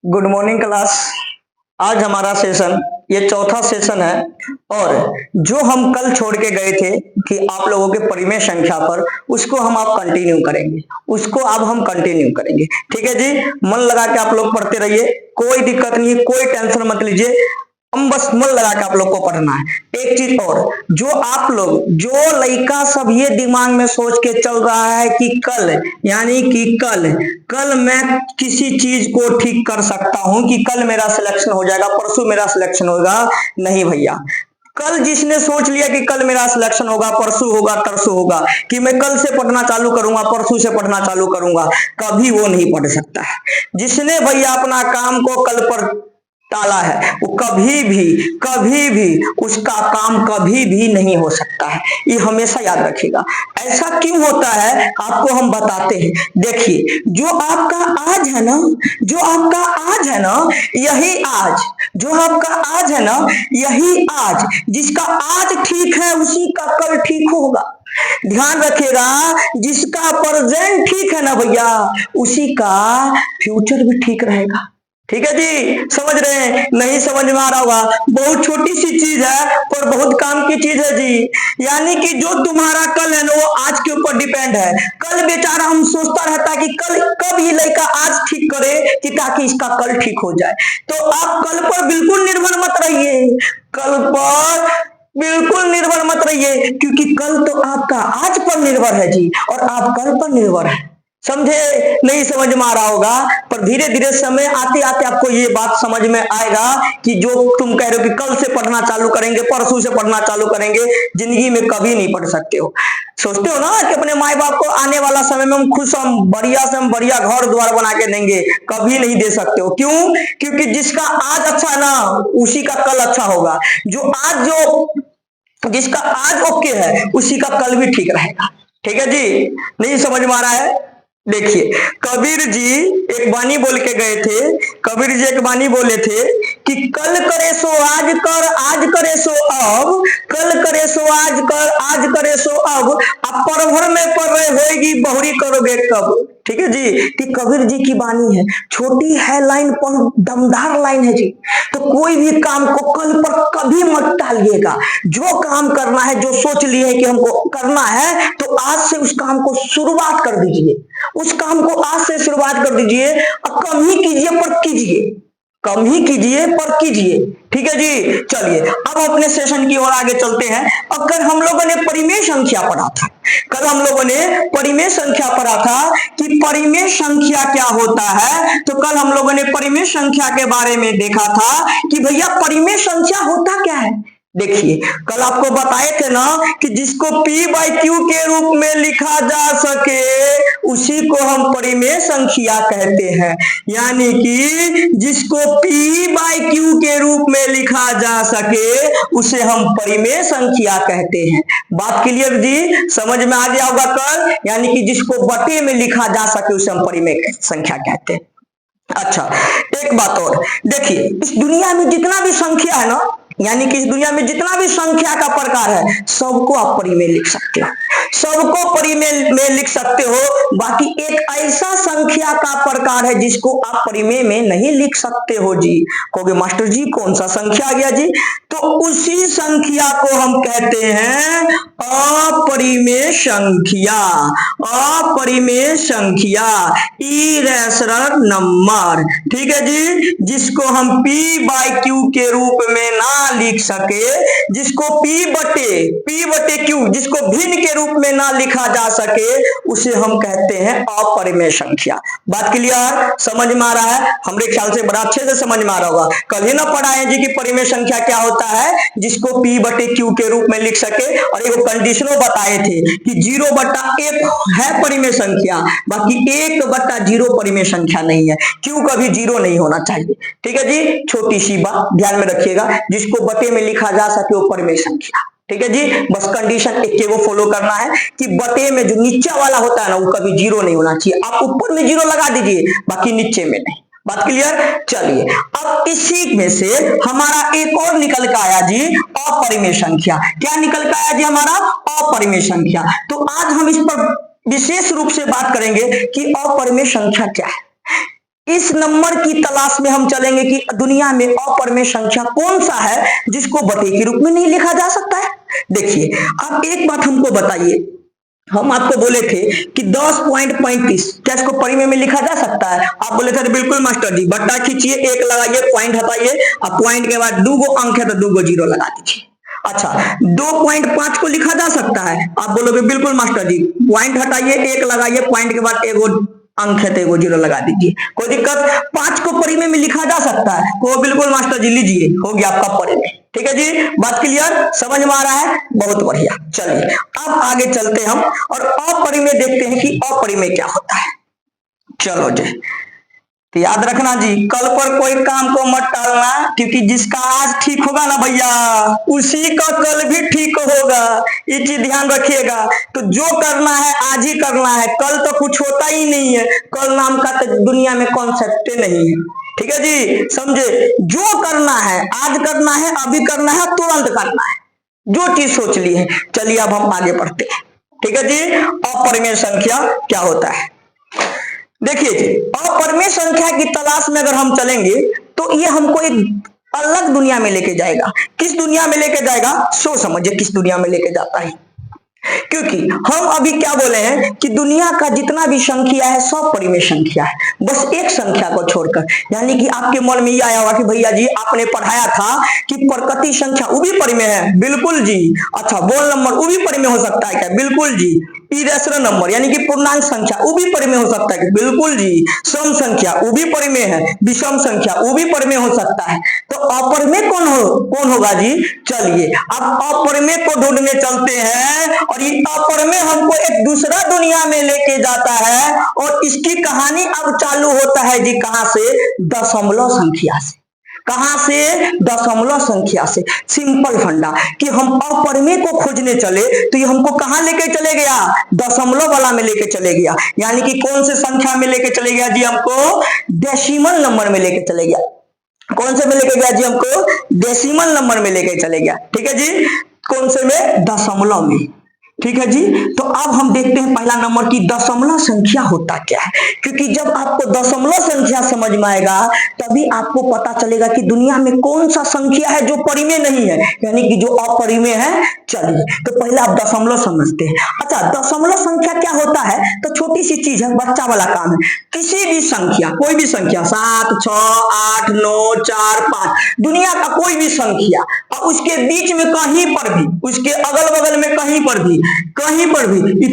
Good morning class. आज हमारा session ये चौथा सेशन है और जो हम कल छोड़ के गए थे कि आप लोगों के परिमेय संख्या पर, उसको हम आप कंटिन्यू करेंगे। उसको अब हम कंटिन्यू करेंगे। ठीक है जी, मन लगा के आप लोग पढ़ते रहिए, कोई दिक्कत नहीं है, कोई टेंशन मत लीजिए। हम बस मन लगा के आप लोग को पढ़ना है। एक चीज और, जो आप लोग जो लड़का सब ये दिमाग में सोच के चल रहा है कि कल, यानी कि कल मैं किसी चीज को ठीक कर सकता हूं कि कल मेरा सिलेक्शन हो जाएगा, परसों मेरा सिलेक्शन होगा, नहीं भैया। कल जिसने सोच लिया कि कल मेरा सिलेक्शन होगा, परसों होगा, तरसों होगा, कि मैं कल से पढ़ना चालू करूंगा, परसों से पढ़ना चालू करूंगा, कभी वो नहीं पढ़ सकता है। जिसने भैया अपना काम को कल पर टाला है, वो कभी भी उसका काम कभी भी नहीं हो सकता है। ये हमेशा याद रखिएगा। ऐसा क्यों होता है आपको हम बताते हैं। देखिए, जो आपका आज है ना, यही आज, जो आपका आज है ना, यही आज, जिसका आज ठीक है उसी का कल ठीक होगा। ध्यान रखिएगा, जिसका प्रेजेंट ठीक है ना भैया, उसी का फ्यूचर भी ठीक रहेगा। ठीक है जी, समझ रहे हैं? नहीं समझ में आ रहा होगा, बहुत छोटी सी चीज है पर बहुत काम की चीज है जी। यानी कि जो तुम्हारा कल है ना, वो आज के ऊपर डिपेंड है। कल बेचारा हम सोचता रहता है कि कल कब ही लड़का आज ठीक करे कि ताकि इसका कल ठीक हो जाए। तो आप कल पर बिल्कुल निर्भर मत रहिए, कल पर बिल्कुल निर्भर मत रहिए, क्योंकि कल तो आपका आज पर निर्भर है जी, और आप कल पर निर्भर है। समझे? नहीं समझ में आ रहा होगा, पर धीरे धीरे समय आते आते आपको ये बात समझ में आएगा कि जो तुम कह रहे हो कि कल से पढ़ना चालू करेंगे, परसों से पढ़ना चालू करेंगे, जिंदगी में कभी नहीं पढ़ सकते हो। सोचते हो ना कि अपने माए बाप को आने वाला समय में हम खुश, हम बढ़िया घर द्वार बना के देंगे, कभी नहीं दे सकते हो। क्यों? क्योंकि जिसका आज अच्छा है ना, उसी का कल अच्छा होगा। जिसका आज ओके है, उसी का कल भी ठीक रहेगा। ठीक है जी, नहीं समझ में आ रहा है? देखिए, कबीर जी एक बानी बोल के गए थे। कबीर जी एक बानी बोले थे कि कल करे सो आज कर, आज करे सो अब, कल करे सो आज कर, आज करे सो अब पल भर में पड़ रहे होएगी, बहुरी करोगे कब। ठीक है जी, कि कबीर जी की बानी है, छोटी है लाइन पर दमदार लाइन है जी। तो कोई भी काम को कल पर कभी मत टालिएगा। जो काम करना है, जो सोच लिए है कि हमको करना है, तो आज से उस काम को शुरुआत कर दीजिए। उस काम को आज से शुरुआत कर दीजिए, और कम ही कीजिए पर कीजिए, कम ही कीजिए पर कीजिए। ठीक है जी, चलिए अब अपने सेशन की ओर आगे चलते हैं। अब कल हम लोगों ने परिमेय संख्या पढ़ा था, कि परिमेय संख्या क्या होता है। तो कल हम लोगों ने परिमेय संख्या के बारे में देखा था कि भैया परिमेय संख्या होता क्या है। देखिए, कल आपको बताए थे ना कि जिसको P/Q के रूप में लिखा जा सके, उसी को हम परिमेय संख्या कहते हैं। यानी कि जिसको P/Q के रूप में लिखा जा सके, उसे हम परिमेय संख्या कहते हैं। बात क्लियर जी? समझ में आ गया होगा कल। यानी कि जिसको बटे में लिखा जा सके, उसे हम परिमेय संख्या कहते हैं। अच्छा, एक बात और देखिए, इस दुनिया में जितना भी संख्या है ना, यानी कि इस दुनिया में जितना भी संख्या का प्रकार है, सबको आप परिमेय लिख सकते हो, सबको परिमेय में लिख सकते हो। बाकी एक ऐसा संख्या का प्रकार है जिसको आप परिमेय में नहीं लिख सकते हो जी। कहोगे मास्टर जी कौन सा संख्या आ गया जी? तो उसी संख्या को हम कहते हैं अपरिमेय संख्या। अपरिमेय संख्या, इरेशनल नंबर। ठीक है जी, जिसको हम P/Q के रूप में ना लिख सके, जिसको P/Q, जिसको भिन्न के रूप में ना लिखा जा सके, उसे हम कहते हैं अपरिमेय संख्या। बात क्लियर? समझ में आ रहा है? हमरे ख्याल से बड़ा अच्छे से समझ में आ रहा होगा। कल ही ना पढ़ाए जी कि परिमेय संख्या क्या होता है, जिसको P/Q के रूप में लिख सके, और एक कंडीशनों बताए थे कि 0/1 है परिमेय संख्या, बाकी 1/0 परिमेय संख्या नहीं है। क्यों? कभी 0 नहीं होना चाहिए। ठीक है जी, छोटी सी बात ध्यान में रखिएगा, जिसको बटे में लिखा जा सके वो परिमेय संख्या। ठीक है जी, बस कंडीशन एक के वो फॉलो करना है कि बटे में जो नीचे वाला होता है ना, वो कभी 0 नहीं होना चाहिए। आप ऊपर में 0 लगा दीजिए, बाकी नीचे में नहीं। बात क्लियर? चलिए, अब इसी में से हमारा एक और निकल के आया जी अपरिमेय संख्या। क्या निकल के आया जी हमारा? अपरिमेय संख्या। तो आज हम इस पर विशेष रूप से बात करेंगे कि अपरिमेय संख्या क्या है। इस नंबर की तलाश में हम चलेंगे कि दुनिया में अपरिमेय संख्या कौन सा है जिसको बते के रूप में नहीं लिखा जा सकता है। देखिए, आप एक बात हमको बताइए, हम आपको बोले थे कि 10.35 क्या इसको परिमेय में लिखा जा सकता है? आप बोले थे बिल्कुल मास्टर जी, बट्टा खींचिए, एक लगाइए, पॉइंट हटाइए, अब पॉइंट के बाद 2 अंक है तो 2 जीरो लगा दीजिए। अच्छा, 2.5 को लिखा जा सकता है? आप बोलोगे बिल्कुल मास्टर जी, पॉइंट हटाइए, एक लगाइए, पॉइंट के बाद 1 अंक है तो 1 जीरो लगा दीजिए, कोई दिक्कत? 5 को परिमेय में लिखा जा सकता है? को बिल्कुल मास्टर जी, लीजिए, हो गया आपका परिमेय। ठीक है जी, बात क्लियर, समझ में आ रहा है? बहुत बढ़िया। चलिए अब आगे चलते हम और अपरिमेय देखते हैं कि अपरिमेय क्या होता है। चलो जी, तो याद रखना जी, कल पर कोई काम को मत टालना, क्योंकि जिसका आज ठीक होगा ना भैया, उसी का कल भी ठीक होगा। ये चीज ध्यान रखिएगा। तो जो करना है आज ही करना है, कल तो कुछ होता ही नहीं है, कल नाम का तो दुनिया में कॉन्सेप्ट नहीं है। ठीक है जी, समझे? जो करना है आज करना है, अभी करना है, तुरंत करना है, जो चीज सोच ली है। चलिए अब हम आगे बढ़ते हैं। ठीक है जी, अपरिमेय संख्या क्या होता है? देखिए जी, अपरिमेय संख्या की तलाश में अगर हम चलेंगे तो ये हमको एक अलग दुनिया में लेके जाएगा। किस दुनिया में लेके जाएगा? सोच समझिए किस दुनिया में लेके जाता है। क्योंकि हम अभी क्या बोले हैं कि दुनिया का जितना भी संख्या है सब परिमेय संख्या है, बस एक संख्या को छोड़कर। यानी कि आपके मन में ये आया होगा कि भैया जी आपने पढ़ाया था कि प्रकृति संख्या वो भी परिमेय है। बिल्कुल जी। अच्छा, बोल नंबर वो भी परिमेय हो सकता है क्या? बिल्कुल जी। इरेशनल नंबर यानी कि पूर्णांक संख्या वो भी परिमेय हो सकता है? बिल्कुल जी। सम संख्या वो भी परिमेय है, विषम संख्या वो भी परिमेय हो सकता है। तो अपरिमेय कौन होगा जी? चलिए अब अपरिमेय को ढूंढने चलते हैं और ये अपरिमेय हमको एक दूसरा दुनिया में लेके जाता है और इसकी कहानी अब चालू होता है जी कहां से? दशमलव संख्या से। कहां से? दशमलव संख्या से। सिंपल फंडा कि हम अपरिमेय को खोजने चले तो ये हमको कहां लेके चले गया? दशमलव वाला में लेके चले गया। यानी कि कौन से संख्या में लेके चले गया जी? हमको डेसिमल नंबर में लेके चले गया। कौन से में लेके गया जी? हमको डेसिमल नंबर में लेके चले गया। ठीक है जी, कौन से में? दशमलव में। ठीक है जी, तो अब हम देखते हैं पहला नंबर की दशमलव संख्या होता क्या है। क्योंकि जब आपको दशमलव संख्या समझ में आएगा तभी आपको पता चलेगा कि दुनिया में कौन सा संख्या है जो परिमेय नहीं है, यानी कि जो अपरिमेय है। चलिए तो पहले आप दशमलव समझते हैं। अच्छा, दशमलव संख्या क्या होता है? तो छोटी सी चीज है, बच्चा वाला काम है। किसी भी संख्या, कोई भी संख्या, 7, 6, 8, 9, 4, 5, दुनिया का कोई भी संख्या और उसके बीच में कहीं पर भी, उसके अगल बगल में कहीं पर भी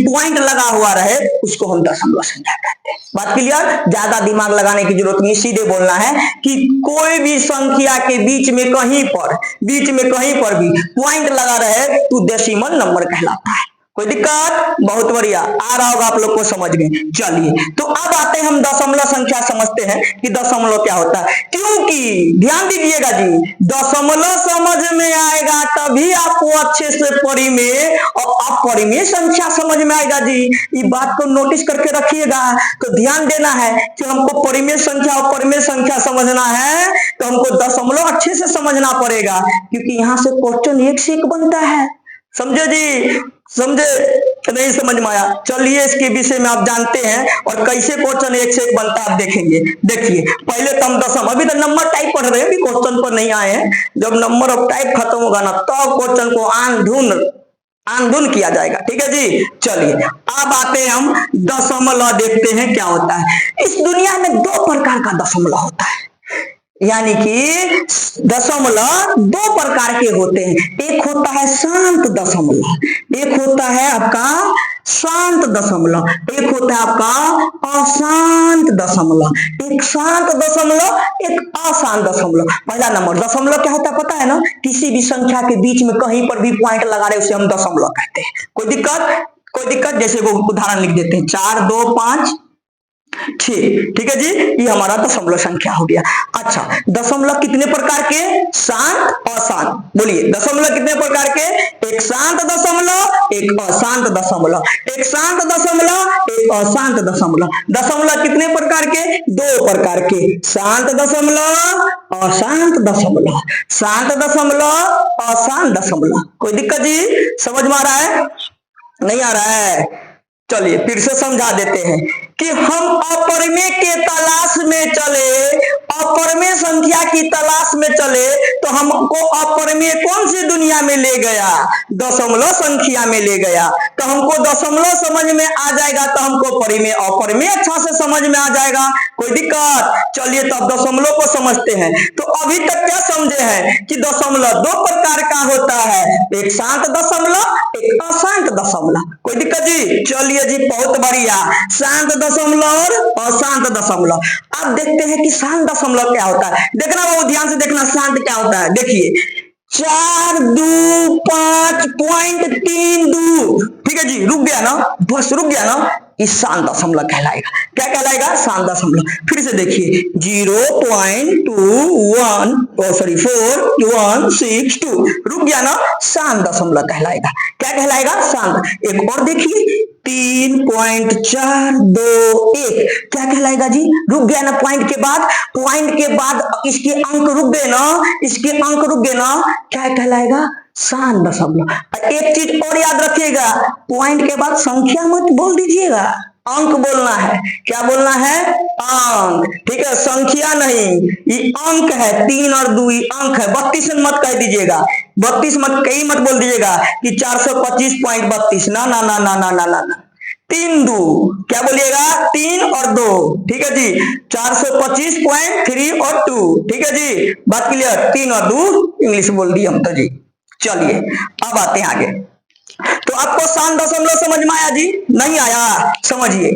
पॉइंट लगा हुआ रहे उसको हम दशमलव संख्या कहते हैं। बात क्लियर? ज्यादा दिमाग लगाने की जरूरत नहीं, सीधे बोलना है कि कोई भी संख्या के बीच में कहीं पर भी पॉइंट लगा रहे तो डेसिमल नंबर कहलाता है। कोई दिक्कत? बहुत बढ़िया, आ रहा होगा आप लोग को समझ में। चलिए तो अब आते हैं हम दशमलव संख्या समझते हैं कि दशमलव क्या होता है। क्योंकि ध्यान दीजिएगा जी, दशमलव समझ में आएगा तभी आपको अच्छे से परिमेय और अपरिमेय संख्या समझ में आएगा जी। ये बात को नोटिस करके रखिएगा। तो ध्यान देना है कि हमको परिमेय संख्या और अपरिमेय संख्या समझना है तो हमको दशमलव अच्छे से समझना पड़ेगा, क्योंकि यहाँ से क्वेश्चन एक से एक बनता है। समझे जी? समझे? नहीं समझ में आया? चलिए इसके विषय में आप जानते हैं और कैसे क्वेश्चन एक से एक बनता है आप देखेंगे। देखिए पहले तो हम दशम, अभी तो नंबर टाइप पढ़ रहे हैं, अभी क्वेश्चन पर नहीं आए हैं। जब नंबर ऑफ टाइप खत्म होगा ना तब क्वेश्चन को आंधुन किया जाएगा। ठीक है जी, चलिए अब आते हैं हम दशमलव, देखते हैं क्या होता है। इस दुनिया में 2 प्रकार का दशमलव होता है, यानी कि दशमलव 2 प्रकार के होते हैं। एक होता है शांत दशमलव, एक होता है आपका शांत दशमलव, एक होता है आपका अशांत दशमलव। एक शांत दशमलव, एक अशांत दशमलव। पहला नंबर दशमलव क्या होता है पता है ना? किसी भी संख्या के बीच में कहीं पर भी पॉइंट लगा रहे उसे हम दशमलव कहते हैं। कोई दिक्कत? जैसे वो उदाहरण लिख देते हैं 4, 2, 5, 6। ठीक है जी, ये हमारा दशमलव संख्या हो गया। अच्छा, दशमलव कितने प्रकार के? शांत, अशांत। बोलिए दशमलव कितने प्रकार के? एक शांत दशमलव, एक अशांत दशमलव। एक शांत दशमलव, एक अशांत दशमलव। दशमलव कितने प्रकार के? 2 प्रकार के, शांत दशमलव, अशांत दशमलव। शांत दशमलव, अशांत दशमलव। कोई दिक्कत जी? समझ में आ रहा है? नहीं आ रहा है? चलिए फिर से समझा देते हैं कि हम अपरिमेय के तलाश में चले, अपरिमेय संख्या की तलाश में चले, तो हमको अपरिमेय कौन सी दुनिया में ले गया? दशमलव संख्या में ले गया। तो हमको दशमलव समझ में आ जाएगा तो हमको परिमेय अपरिमेय अच्छा से समझ में आ जाएगा। कोई दिक्कत? चलिए तब दशमलव को समझते हैं। तो अभी तक क्या समझे हैं कि दशमलव दो प्रकार का होता है, एक शांत दशमलव, एक अशांत दशमलव। कोई दिक्कत जी? चलिए जी, बहुत बढ़िया। शांत दशमलव और अशांत दशमलव। अब देखते हैं कि शांत दशमलव क्या होता है। देखना बाबू, ध्यान से देखना शांत क्या होता है। देखिए 425.32, ठीक है जी, रुक गया ना, बस रुक गया ना, इस शांत दशमलव कहलाएगा। क्या कहलाएगा? शांत दशमलव। फिर से देखिए 0.4162, रुक गया ना, शांत दशमलव कहलाएगा। क्या कहलाएगा? शांत। एक और देखिए 3.421, क्या कहलाएगा जी? रुक गया ना पॉइंट के बाद, पॉइंट के बाद इसके अंक रुक गए ना, इसके अंक रुक गए ना, क्या कहलाएगा? शांत दशमलव। एक चीज और याद रखिएगा, पॉइंट के बाद संख्या मत बोल दीजिएगा, अंक बोलना है। क्या बोलना है? अंक। ठीक है, संख्या नहीं, ये अंक है। 3 और 2 अंक है। 32 मत कह दीजिएगा, 32 मत कहीं मत बोल दीजिएगा कि 425.32, ना ना ना ना ना ना ना, 3 2, क्या बोलिएगा? 3 और 2, ठीक है जी, 425.3 और 2, ठीक है जी, बात क्लियर? 3 और 2 इंग्लिश बोल दी हम तो जी। चलिए अब आते हैं आगे। तो आपको शांत दशमलव समझ में आया जी? नहीं आया? समझिए,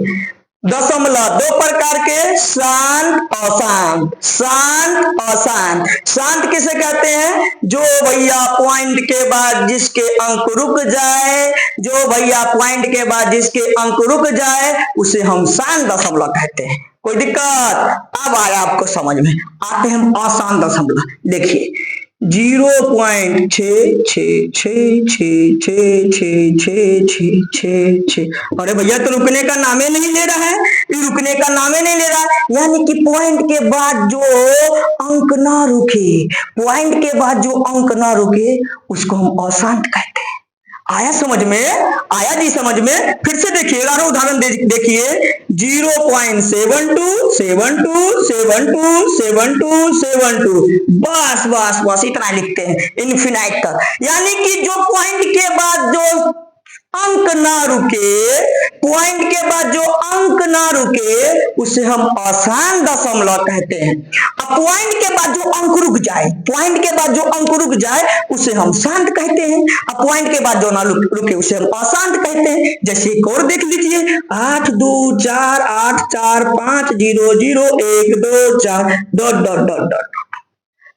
दशमलव दो प्रकार के, शांत अशांत। शांत अशांत। शांत किसे कहते हैं? जो भैया पॉइंट के बाद जिसके अंक रुक जाए, जो भैया पॉइंट के बाद जिसके अंक रुक जाए, उसे हम शांत दशमलव कहते हैं। कोई दिक्कत? अब आया आपको समझ में। आते हैं हम अशांत दशमलव। देखिए 0.6666666, अरे भैया तो रुकने का नामे नहीं ले रहा है, ये रुकने का नामे नहीं ले रहा है। यानी कि पॉइंट के बाद जो अंक ना रुके, पॉइंट के बाद जो अंक ना रुके, उसको हम अशांत कहते हैं। आया समझ में? आया जी समझ में? फिर से देखिए, उदाहरण देखिए 0.72727272, बस बस बस इतना लिखते हैं इनफिनाइट तक। यानी कि जो पॉइंट के बाद जो अंक ना रुके, पॉइंट के बाद जो अंक ना रुके, उसे हम अशांत दशमलव कहते हैं। अब पॉइंट के बाद जो अंक रुक जाए, पॉइंट के बाद जो अंक रुक जाए, उसे हम शांत कहते हैं। अब पॉइंट के बाद जो ना रुके, उसे हम अशांत कहते हैं। जैसे एक और देख लीजिए 8248400124।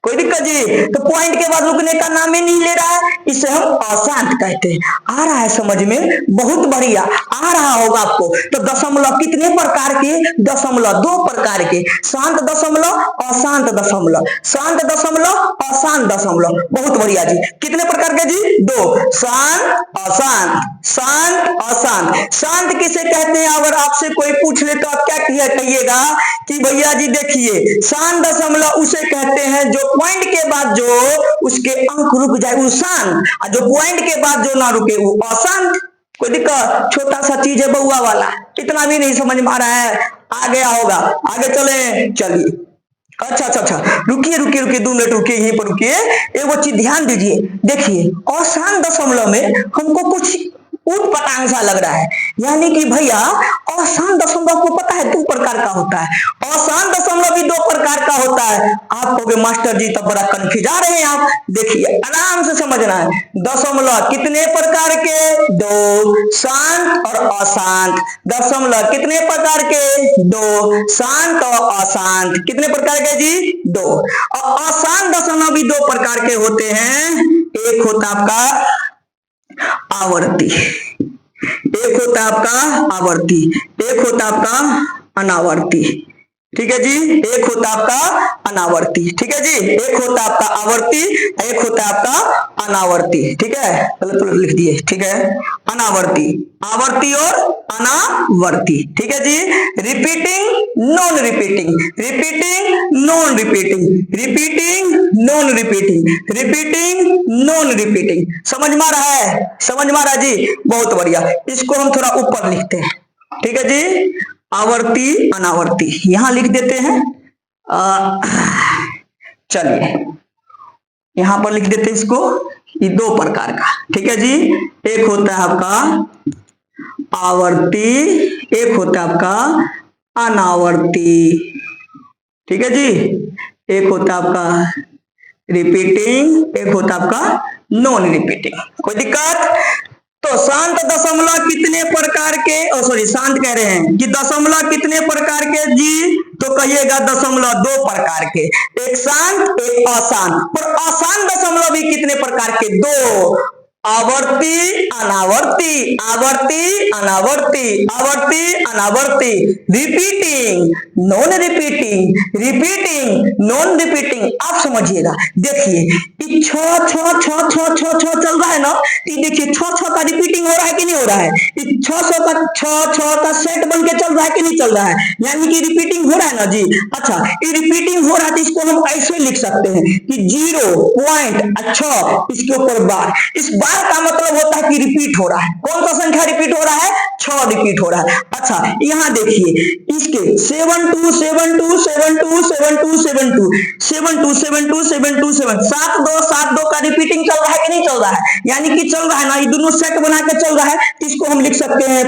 कोई दिक्कत जी? तो पॉइंट के बाद रुकने का नाम ही नहीं ले रहा है, इसे हम अशांत कहते हैं। आ रहा है समझ में? बहुत बढ़िया आ रहा होगा आपको। तो दशमलव कितने प्रकार के? दशमलव दो प्रकार के, शांत दशमलव, अशांत दशमलव। शांत दशमलव, अशांत दशमलव। बहुत बढ़िया जी। कितने प्रकार के जी? दो, शांत अशांत। शांत अशांत। शांत किसे कहते हैं? अगर आपसे कोई पूछ ले तो आप क्या कहिएगा कि भैया जी देखिए, शांत दशमलव उसे कहते हैं जो पॉइंट के बाद जो उसके अंक रुक जाए वो शांत, और जो पॉइंट के बाद जो ना रुके वो अशांत। कोई दिक्कत? छोटा सा चीज है बउआ वाला, इतना भी नहीं समझ में आ रहा है? आ गया होगा। आगे चले, चलिए। अच्छा, रुकिए 2 मिनट रुकिए, यहीं पर रुकिए। एक वो चीज ध्यान दीजिए, देखिए अशांत दशमलव में हमको कुछ उटपटांग सा लग रहा है। यानी कि भैया अशांत दशमलव को पता है 2 प्रकार का होता है, अशांत दशमलव भी 2 प्रकार का होता है। आप कहोगे मास्टर जी तब बड़ा कन्फ्यूज आ रहे हैं आप। देखिए आराम से समझना है, दशमलव कितने प्रकार के? 2, शांत और अशांत। दशमलव कितने प्रकार के? 2, शांत और अशांत। कितने प्रकार के जी? 2। और अशांत दशमलव भी 2 प्रकार के होते हैं। एक होता आपका आवर्ती, एक होता आपका आवर्ती, एक होता आपका अनावर्ती। ठीक है जी, एक होता आपका अनावर्ती। ठीक है जी, एक होता आपका आवर्ती, एक होता आपका अनावर्ती। ठीक है, पहले लिख दिए। ठीक है, अनावर्ती, आवर्ती और अनावर्ती। ठीक है जी, repeating non repeating, repeating non repeating, repeating non repeating, repeating non repeating. समझ में आ रहा है? समझ में आ रहा है जी? बहुत बढ़िया। इसको हम थोड़ा ऊपर लिखते हैं। ठीक है जी, आवर्ती अनावर्ती यहां लिख देते हैं। चलिए यहां पर लिख देते हैं इसको, ये दो प्रकार का, ठीक है जी। एक होता है आपका आवर्ती, एक होता है आपका अनावर्ती, ठीक है जी। एक होता है आपका रिपीटिंग, एक होता है आपका नॉन रिपीटिंग। कोई दिक्कत? तो शांत दशमलव कितने प्रकार के, सॉरी शांत कह रहे हैं कि दशमलव कितने प्रकार के जी, तो कहिएगा दशमलव दो प्रकार के, एक शांत एक अशांत। पर अशांत दशमलव भी कितने प्रकार के? दो, आवर्ती अनावर्ती, आवर्ती अनावर्ती, आवर्ती अनावर्ती, repeating non repeating, repeating non repeating. आप समझिएगा, देखिए छ छ छ छ छ छ चल रहा है ना, ये देखिए छ छ का रिपीटिंग हो रहा है कि नहीं हो रहा है? छ छ का सेट बन के चल रहा है कि नहीं चल रहा है? यानी कि रिपीटिंग हो रहा है ना जी। अच्छा, ये रिपीटिंग हो रहा है तो इसको हम ऐसे लिख सकते हैं कि 0.6 इसके ऊपर बार, इस बार का मतलब होता है कि रिपीट हो रहा है। कौन सा संख्या रिपीट हो रहा है? 6 रिपीट हो रहा है। अच्छा, यहां देखिए इसके 72 72 72 72 72 72 72 72 72 का रिपीटिंग चल रहा है कि नहीं चल रहा है? यानी कि चल रहा है ना, ये दोनों सेट बना के चल रहा है, तो इसको हम लिख सकते हैं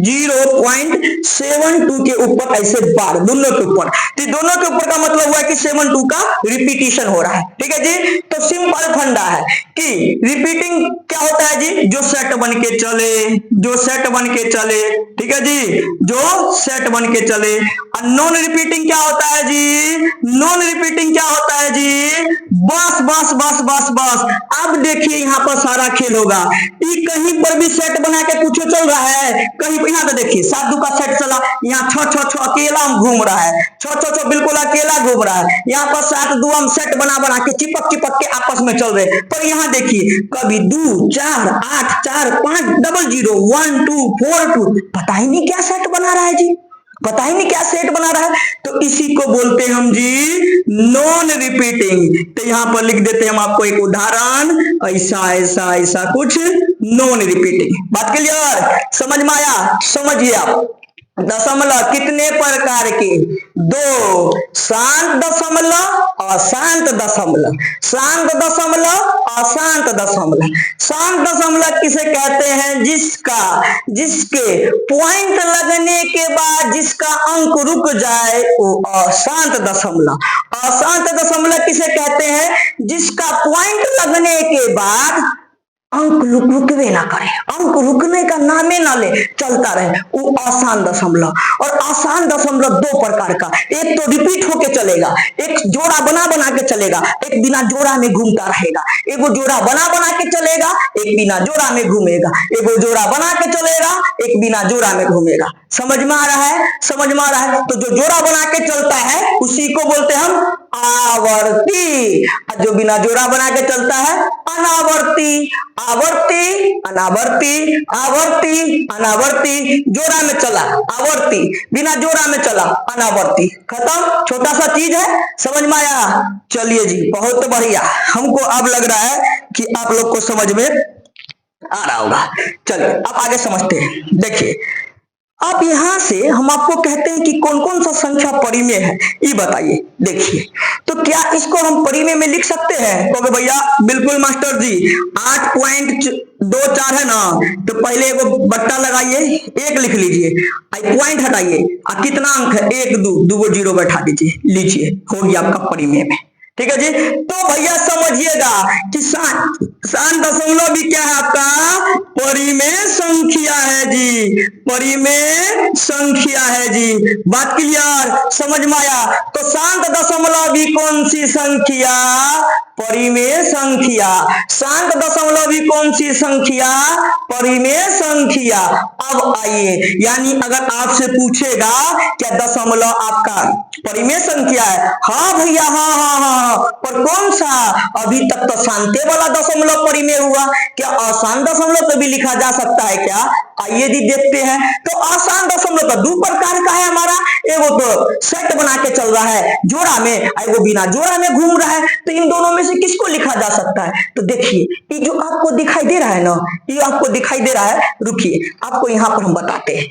0.72 के ऊपर ऐसे बार, दोनों के ऊपर। तो दोनों के ऊपर का मतलब हुआ कि 72 का रिपीटिशन हो रहा है, ठीक है जी। तो सिंपल फंडा है कि रिपीटिंग क्या होता है जी? जो सेट बन के चले, जो सेट बन के चले, ठीक है जी, जो सेट बन के चले। और नॉन रिपीटिंग क्या होता है जी? नॉन रिपीटिंग क्या होता है जी? बस बस बस बस बस। अब देखिए यहाँ पर सारा खेल होगा, ये कहीं पर भी सेट बना के कुछ चल रहा है, कहीं यहाँ पे देखिए 7 का सेट चला, यहाँ 6 अकेला घूम रहा है, 6 बिल्कुल अकेला घूम रहा है। यहाँ पर 7 हम सेट बना बना के चिपक चिपक के आपस में चल रहे। पर यहाँ देखिए कभी 2 4 8 4 5 00 1 2 4 2, पता ही नहीं क्या सेट बना रहा है जी, पता ही नहीं क्या सेट बना रहा है। तो इसी को बोलते हैं हम जी नॉन रिपीटिंग। तो यहां पर लिख देते हैं हम आपको एक उदाहरण, ऐसा ऐसा ऐसा कुछ नॉन रिपीटिंग। बात क्लियर? समझ में आया? समझिए आप, दशमलव कितने प्रकार के? दो, शांत दशमलव अशांत दशमलव, शांत दशमलव अशांत दशमलव। शांत दशमलव किसे कहते हैं? जिसके पॉइंट लगने के बाद जिसका अंक रुक जाए वो अशांत दशमलव। अशांत दशमलव किसे कहते हैं? जिसका पॉइंट लगने के बाद अंक रुकवे ना करे, अंक रुकने का नामे ना ले, चलता रहे, वो आसान दशमलव। और आसान दशमलव दो प्रकार का, एक तो रिपीट होके चलेगा, एक जोड़ा बना बना के चलेगा, एक बिना जोड़ा में घूमता रहेगा। एगो जोड़ा बना बना के चलेगा, एक बिना जोड़ा में घूमेगा, एगो जोड़ा बना के चलेगा, एक बिना जोड़ा में घूमेगा। समझ में आ रहा है? समझ में आ रहा है? तो जो जोड़ा बना के चलता है उसी को बोलते हैं हम आवर्ती, और जो बिना जोड़ा बना के चलता है अनावर्ती। आवर्ती अनावर्ती, आवर्ती अनावर्ती, जोड़ा में चला आवर्ती, बिना जोड़ा में चला अनावर्ती। खत्म, छोटा सा चीज है, समझ में आया? चलिए जी, बहुत बढ़िया, हमको अब लग रहा है कि आप लोग को समझ में आ रहा होगा। चलिए अब आगे समझते हैं। देखिए अब यहां से हम आपको कहते हैं कि कौन कौन सा संख्या परिमेय है, ये बताइए। देखिए तो क्या इसको हम परिमेय में लिख सकते हैं? कहोगे भैया बिल्कुल मास्टर जी, 8.24 है ना, तो पहले एगो बट्टा लगाइए, 1 लिख लीजिए, पॉइंट हटाइए, कितना अंक है? 1 2, 2 जीरो बैठा दीजिए, लीजिए हो गया आपका परिमेय में। ठीक है जी। तो भैया समझिएगा कि शांत दशमलव भी क्या है? आपका परिमेय संख्या है जी, परिमेय संख्या है जी। बात क्लियर? समझ में आया? तो शांत दशमलव भी कौन सी संख्या? परिमेय संख्या। शांत दशमलव भी कौन सी संख्या? परिमेय संख्या। अब आइए, यानी अगर आपसे पूछेगा क्या दशमलव आपका परिमेय संख्या है? हाँ भैया, हाँ हाँ हाँ, पर कौन सा? अभी तक तो शांते वाला दशमलव परिमेय हुआ, क्या अशांत दशमलव तो भी लिखा जा सकता है क्या? आइए जी देखते हैं। तो अशांत दशमलव तो 2 प्रकार का है हमारा, एगो तो सेट बना के चल रहा है जोड़ा में, एगो बिना जोड़ा में घूम रहा है। तो इन दोनों में से किसको लिखा जा सकता है? तो देखिए ये जो आपको दिखाई दे रहा है ना, ये आपको दिखाई दे रहा है, रुकिए आपको यहां पर हम बताते हैं।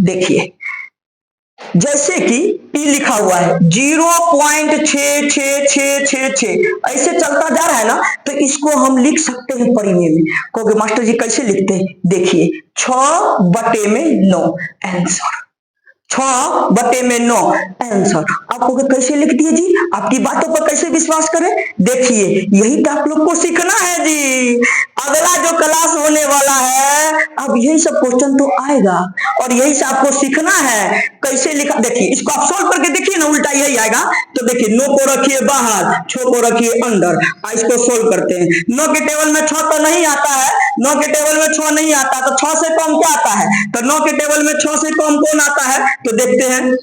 देखिए जैसे कि ई लिखा हुआ है 0.6666 ऐसे चलता जा रहा है ना, तो इसको हम लिख सकते हैं परिमेय में। कहोगे मास्टर जी कैसे लिखते हैं? देखिए 6/9 आंसर, 6/9 आंसर। आपको कैसे लिख दिए जी? आपकी बातों पर कैसे विश्वास करें? देखिए यही तो आप लोग को सीखना है जी। अगला जो क्लास होने वाला है, अब यही सब क्वेश्चन तो आएगा और यही से आपको सीखना है कैसे लिखा। देखिए इसको आप सोल्व करके देखिए ना, उल्टा यही आएगा। तो देखिए 9 को रखिए बाहर, 6 को रखिए अंदर। इसको सोल्व करते हैं। 9 के टेबल में 6 तो नहीं आता है, 9 के टेबल में 6 नहीं आता, तो 6 से कम क्या आता है? तो 9 के टेबल में 6 से कम कौन आता है? तो देखते हैं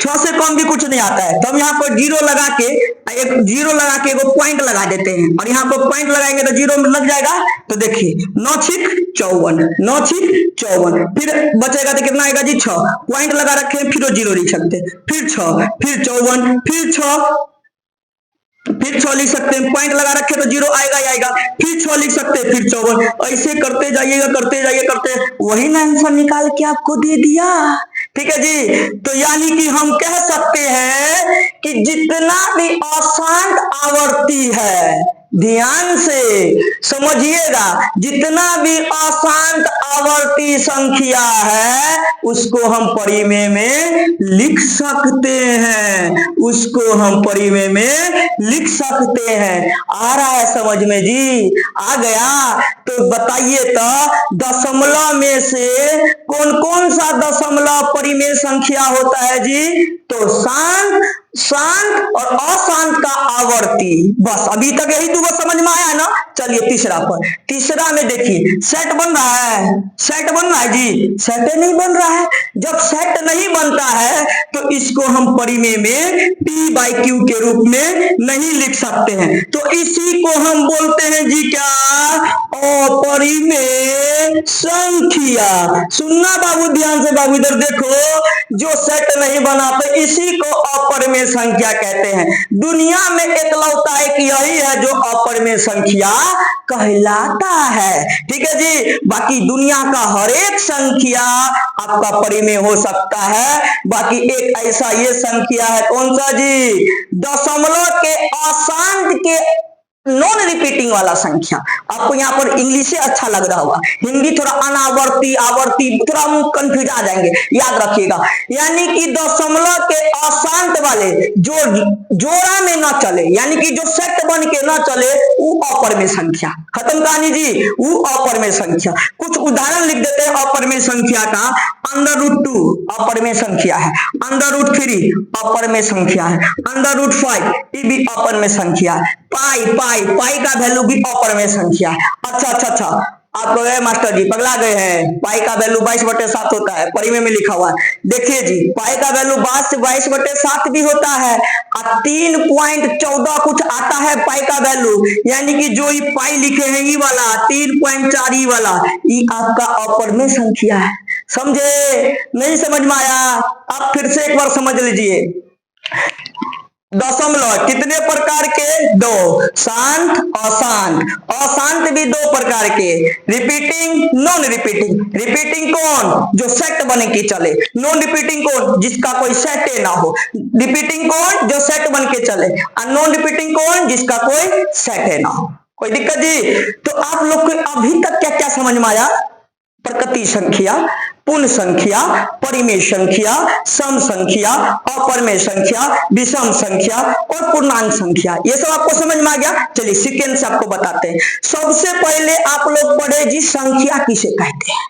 6 से कम भी कुछ नहीं आता है। तो हम यहाँ पर जीरो लगा के एक पॉइंट लगा देते हैं और यहाँ पर पॉइंट लगाएंगे तो जीरो में लग जाएगा। तो देखिए 9 छिक 54, 9 छिक 54, फिर बचेगा तो कितना आएगा जी? 6। पॉइंट लगा रखे हैं, फिर जीरो लिख सकते हैं, फिर 6, फिर 54, फिर 6 लिख सकते हैं। पॉइंट लगा रखे तो जीरो आएगा ही आएगा, फिर 6 लिख सकते हैं, फिर 54। ऐसे करते जाइएगा, करते वही ना आंसर निकाल के आपको दे दिया। ठीक है जी। तो यानी कि हम कह सकते हैं कि जितना भी अशांत आवर्ती है, ध्यान से समझिएगा, जितना भी अशांत आवर्ती संख्या है उसको हम परिमेय में लिख सकते हैं, उसको हम परिमेय में लिख सकते हैं। आ रहा है समझ में जी? आ गया? तो बताइए तो दशमलव में से कौन कौन सा दशमलव परिमेय संख्या होता है जी? तो शांत, शांत और अशांत का आवर्ती। बस अभी तक यही दो समझ में आया ना। चलिए तीसरा पर, तीसरा में देखिए सेट बन रहा है, सेट बन रहा है जी? सेट नहीं बन रहा है। जब सेट नहीं बनता है तो इसको हम परिमेय में p/q के रूप में नहीं लिख सकते हैं। तो इसी को हम बोलते हैं जी क्या? अपरिमेय संख्या। सुनना बाबू ध्यान से, बाबू इधर देखो, जो सेट नहीं बना तो इसी को अपरिमेय संख्या कहते हैं। दुनिया में एकलौता एक यही है जो अपरिमेय संख्या कहलाता है। ठीक है जी। बाकी दुनिया का हर एक संख्या आपका परिमेय हो सकता है। बाकी एक ऐसा ये संख्या है, कौन सा जी? दशमलव के अशांत के नॉन रिपीटिंग वाला संख्या। आपको यहाँ पर इंग्लिश से अच्छा लग रहा होगा, हिंदी थोड़ा अनावर्ती आवर्ती थोड़ा कंफ्यूज आ जाएंगे, याद रखिएगा। यानी कि दशमलव के अशांत वाले जो जोड़ा में ना चले, यानी कि जो सेट बन के ना चले, वो अपरिमेय संख्या। खत्म कहानी जी, वो अपरिमेय संख्या। कुछ उदाहरण लिख देते हैं अपरिमेय संख्या का। √2 अपरिमेय संख्या है, √3 अपरिमेय संख्या है, √5 ये भी अपरिमेय संख्या है, पाई का वैल्यू भी अपरिमेय संख्या है। अच्छा आप लोग मास्टर जी पगला गए हैं, पाई का वैल्यू 22/7 होता है, परिमेय में लिखा हुआ है। देखिए जी पाई का वैल्यू 22/7 भी होता है और 3.14 कुछ आता है पाई का वैल्यू। यानी कि जो ये पाई लिखे हैं ये वाला 3.4 वाला, ये आपका अपरिमेय संख्या है। समझे? नहीं समझ में आया? आप फिर से एक बार समझ लीजिए। दशमलव कितने प्रकार के? 2, शांत अशांत। अशांत भी 2 प्रकार के, रिपीटिंग नॉन रिपीटिंग। रिपीटिंग कौन? जो सेट बने के चले। नॉन रिपीटिंग कौन? जिसका कोई सेट ना हो। रिपीटिंग कौन? जो सेट बन के चले। और नॉन रिपीटिंग कौन? जिसका कोई सेट ना हो। कोई दिक्कत जी? तो आप लोग को अभी तक क्या क्या समझ में आया? प्रकृति संख्या, पूर्ण संख्या, परिमेय संख्या, सम संख्या, अपरिमेय संख्या, विषम संख्या और पूर्णांक संख्या, ये सब आपको समझ में आ गया। चलिए सीक्वेंस से आपको बताते हैं। सबसे पहले आप लोग पढ़े जी संख्या किसे कहते हैं।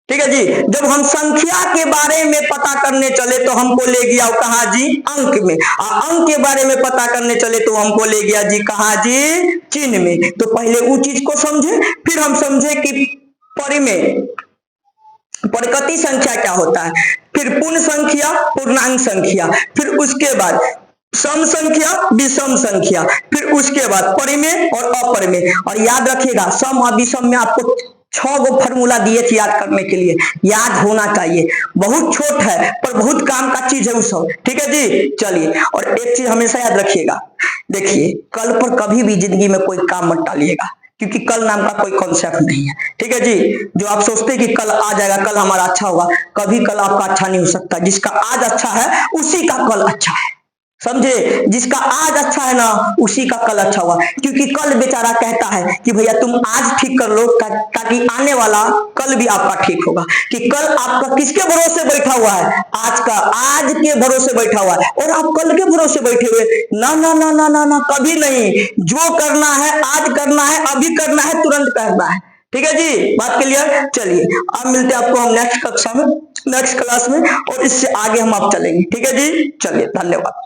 ठीक है जी। जब हम संख्या के बारे में पता करने चले तो हमको ले गया कहाँ जी? अंक में। अंक के बारे में पता करने चले तो हमको ले गया जी कहाँ जी? चिन्ह में। तो पहले वो चीज को समझे, फिर हम समझे कि परिमेय प्रकृति संख्या क्या होता है, फिर पूर्ण संख्या, पूर्णांक संख्या, फिर उसके बाद सम संख्या, विषम संख्या, फिर उसके बाद परिमेय और अपरिमेय। और याद रखिएगा सम और विषम में आपको 6 गो फॉर्मूला दिए थे याद करने के लिए, याद होना चाहिए। बहुत छोट है पर बहुत काम का चीज है वो सब। ठीक है जी। चलिए और एक चीज हमेशा याद रखिएगा, देखिए कल पर कभी भी जिंदगी में कोई काम मत टालिएगा। क्योंकि कल नाम का कोई कॉन्सेप्ट नहीं है। ठीक है जी, जो आप सोचते हैं कि कल आ जाएगा, कल हमारा अच्छा होगा, कभी कल आपका अच्छा नहीं हो सकता। जिसका आज अच्छा है उसी का कल अच्छा है, समझे? जिसका आज अच्छा है ना उसी का कल अच्छा हुआ, क्योंकि कल बेचारा कहता है कि भैया तुम आज ठीक कर लो ताकि आने वाला कल भी आपका ठीक होगा। कि कल आपका किसके भरोसे बैठा हुआ है? आज का, आज के भरोसे बैठा हुआ है, और आप कल के भरोसे बैठे हुए, ना ना ना ना ना ना, कभी नहीं। जो करना है आज करना है, अभी करना है, तुरंत करना है। ठीक है जी, बात क्लियर? चलिए अब मिलते हैं आपको हम नेक्स्ट कक्षा में, नेक्स्ट क्लास में, और इससे आगे हम आप चलेंगे। ठीक है जी, चलिए, धन्यवाद।